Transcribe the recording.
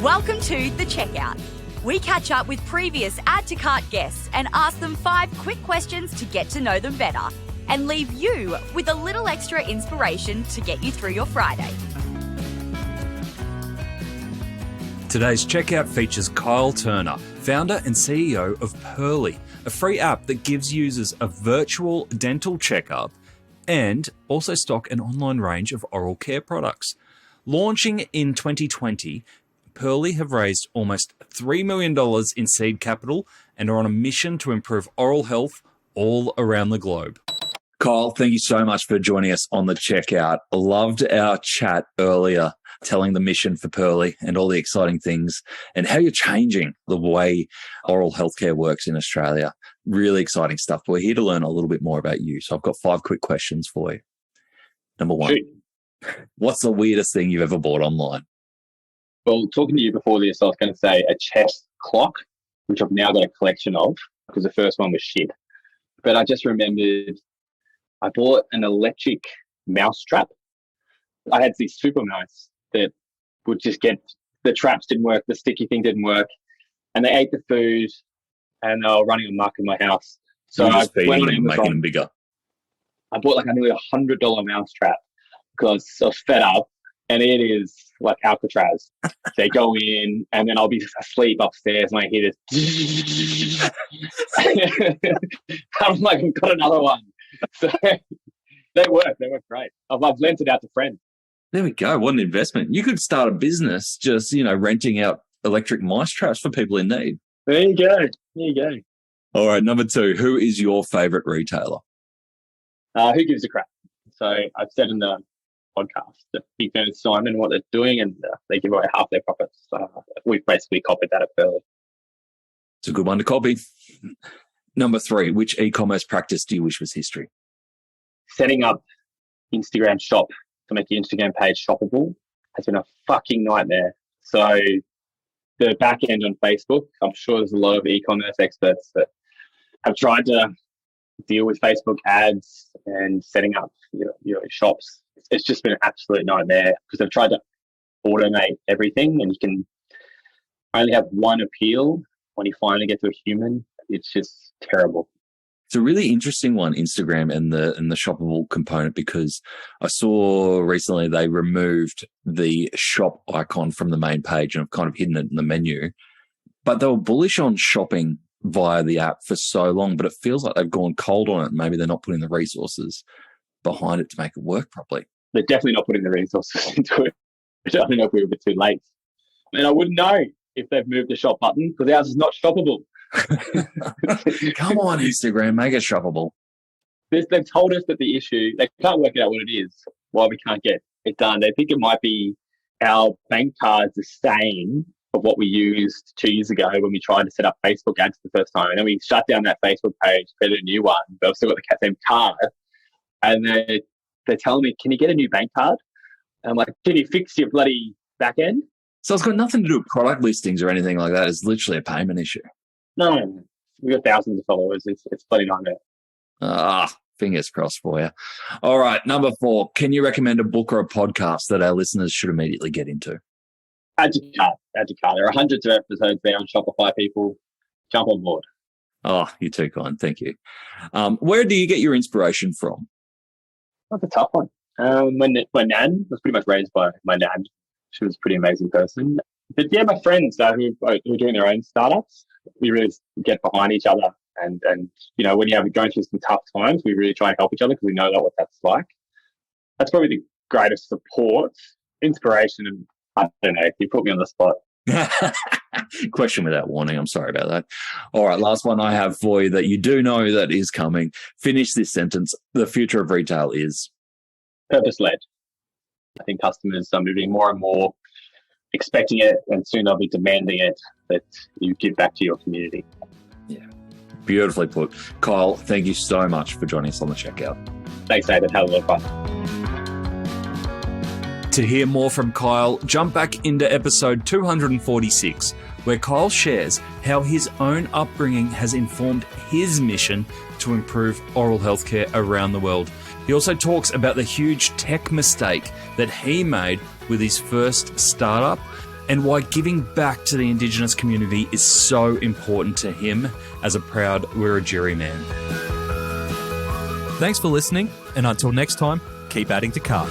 Welcome to The Checkout. We catch up with previous Add to Cart guests and ask them 5 quick questions to get to know them better and leave you with a little extra inspiration to get you through your Friday. Today's checkout features Kyle Turner, founder and CEO of Pearlii, a free app that gives users a virtual dental checkup and also stock an online range of oral care products. Launching in 2020, Pearlii have raised almost $3 million in seed capital and are on a mission to improve oral health all around the globe. Kyle, thank you so much for joining us on the checkout. Loved our chat earlier, telling the mission for Pearlii and all the exciting things and how you're changing the way oral healthcare works in Australia. Really exciting stuff. We're here to learn a little bit more about you. So I've got 5 quick questions for you. Number 1, what's the weirdest thing you've ever bought online? Well, talking to you before this, I was going to say a chest clock, which I've now got a collection of because the first one was shit. But I just remembered I bought an electric mouse trap. I had these super mice that would just get, the traps didn't work, the sticky thing didn't work, and they ate the food and they were running amok in my house. So I went on Amazon, making them bigger. I bought like a nearly $100 mouse trap because I was fed up. And it is like Alcatraz. They go in, and then I'll be asleep upstairs, and I hear this. I'm like, I've got another one. So they work great. I've lent it out to friends. There we go. What an investment. You could start a business just, renting out electric mice traps for people in need. There you go. All right, number 2, who is your favourite retailer? Who gives a crap? So I've said in the podcast that Big Fern Simon what they're doing, and they give away half their profits. We've basically copied that at Pearlii. It's a good one to copy. Number 3, which e-commerce practice do you wish was history? Setting up Instagram shop to make your Instagram page shoppable has been a fucking nightmare. So the back end on Facebook, I'm sure there's a lot of e-commerce experts that have tried to deal with Facebook ads and setting up your shops. It's just been an absolute nightmare because they've tried to automate everything, and you can only have one appeal when you finally get to a human. It's just terrible. It's a really interesting one, Instagram and the shoppable component, because I saw recently they removed the shop icon from the main page and have kind of hidden it in the menu. But they were bullish on shopping via the app for so long, but it feels like they've gone cold on it. Maybe they're not putting the resources behind it to make it work properly. They're definitely not putting the resources into it. I don't know if we were a bit too late. And I wouldn't know if they've moved the shop button because ours is not shoppable. Come on, Instagram, make it shoppable. They've told us that the issue, they can't work out what it is, why we can't get it done. They think it might be our bank cards the same of what we used 2 years ago when we tried to set up Facebook ads the first time. And then we shut down that Facebook page, created a new one, but I've still got the same card. And they're telling me, can you get a new bank card? And I'm like, can you fix your bloody back end? So it's got nothing to do with product listings or anything like that. It's literally a payment issue. No. We've got thousands of followers. It's bloody nightmare. Fingers crossed for you. All right, number 4. Can you recommend a book or a podcast that our listeners should immediately get into? Add to cart. There are hundreds of episodes there on Shopify. People, jump on board. Oh, you're too kind. Thank you. Where do you get your inspiration from? That's a tough one. My nan was pretty much raised by my nan. She was a pretty amazing person. But yeah, my friends who are doing their own startups, we really get behind each other. And when you're going through some tough times, we really try and help each other because we know what that's like. That's probably the greatest support, inspiration, and I don't know, you put me on the spot. Question without warning. I'm sorry about that. All right, last one I have for you that you do know that is coming. Finish this sentence. The future of retail is? Purpose-led. I think customers are moving more and more expecting it, and soon they'll be demanding it, that you give back to your community. Yeah, beautifully put. Kyle, thank you so much for joining us on the checkout. Thanks, David. Had a lot of fun. To hear more from Kyle, jump back into episode 246, where Kyle shares how his own upbringing has informed his mission to improve oral healthcare around the world. He also talks about the huge tech mistake that he made with his first startup and why giving back to the Indigenous community is so important to him as a proud Wiradjuri man. Thanks for listening, and until next time, keep adding to cart.